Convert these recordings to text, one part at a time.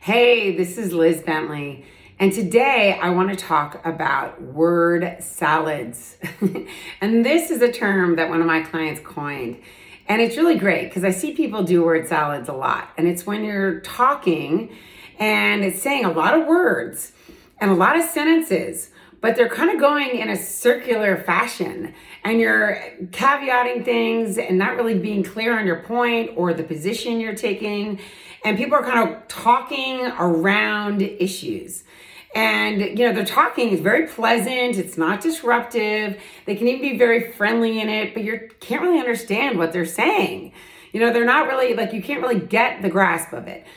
Hey, this is Liz Bentley, and today I want to talk about word salads. And this is a term that one of my clients coined, and it's really great because I see people do word salads a lot. And it's when you're talking and it's saying a lot of words and a lot of sentences, but they're kind of going in a circular fashion, and you're caveating things and not really being clear on your point or the position you're taking. And people are kind of talking around issues. And, they're talking, it's very pleasant, it's not disruptive. They can even be very friendly in it, but you can't really understand what they're saying. They're not really, you can't really get the grasp of it.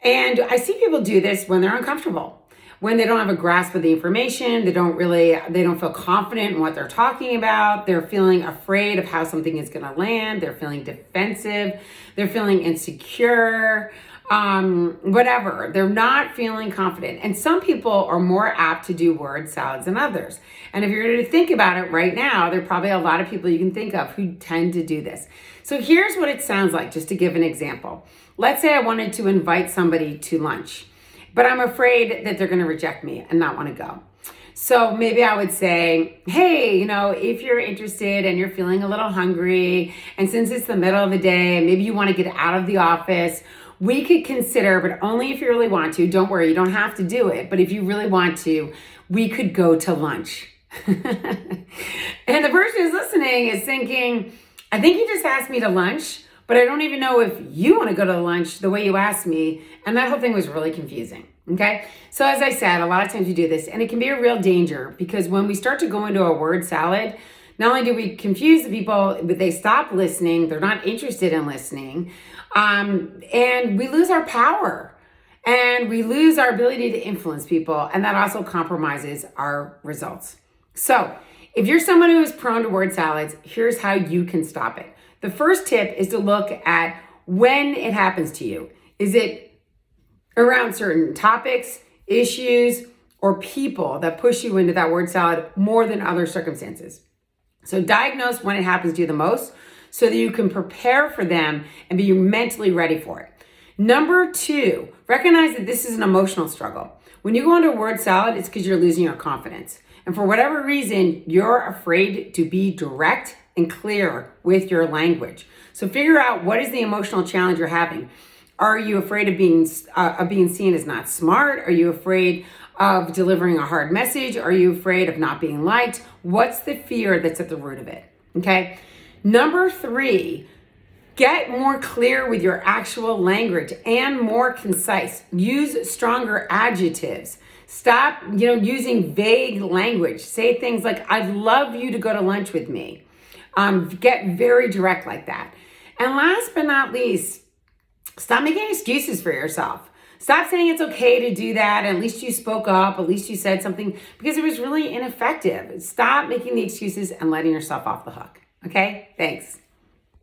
And I see people do this when they're uncomfortable, when they don't have a grasp of the information, they don't feel confident in what they're talking about. They're feeling afraid of how something is going to land. They're feeling defensive. They're feeling insecure, whatever. They're not feeling confident. And some people are more apt to do word salads than others. And if you're going to think about it right now, there are probably a lot of people you can think of who tend to do this. So here's what it sounds like, just to give an example. Let's say I wanted to invite somebody to lunch, but I'm afraid that they're going to reject me and not want to go. So maybe I would say, hey, if you're interested and you're feeling a little hungry, and since it's the middle of the day, maybe you want to get out of the office, we could consider, but only if you really want to. Don't worry, you don't have to do it. But if you really want to, we could go to lunch. And the person who's listening is thinking, I think you just asked me to lunch, but I don't even know if you want to go to lunch the way you asked me. And that whole thing was really confusing. Okay. So as I said, a lot of times we do this, and it can be a real danger, because when we start to go into a word salad, not only do we confuse the people, but they stop listening. They're not interested in listening. And we lose our power, and we lose our ability to influence people. And that also compromises our results. So if you're someone who is prone to word salads, here's how you can stop it. The first tip is to look at when it happens to you. Is it around certain topics, issues, or people that push you into that word salad more than other circumstances? So diagnose when it happens to you the most so that you can prepare for them and be mentally ready for it. Number 2, recognize that this is an emotional struggle. When you go into a word salad, it's because you're losing your confidence. And for whatever reason, you're afraid to be direct and clear with your language. So figure out, what is the emotional challenge you're having. Are you afraid of being seen as not smart? Are you afraid of delivering a hard message? Are you afraid of not being liked? What's the fear that's at the root of it? Okay. Number 3, get more clear with your actual language and more concise. Use stronger adjectives. Stop, using vague language. Say things like, I'd love you to go to lunch with me. Get very direct like that. And last but not least, stop making excuses for yourself. Stop saying it's okay to do that. At least you spoke up. At least you said something, because it was really ineffective. Stop making the excuses and letting yourself off the hook. Okay? Thanks.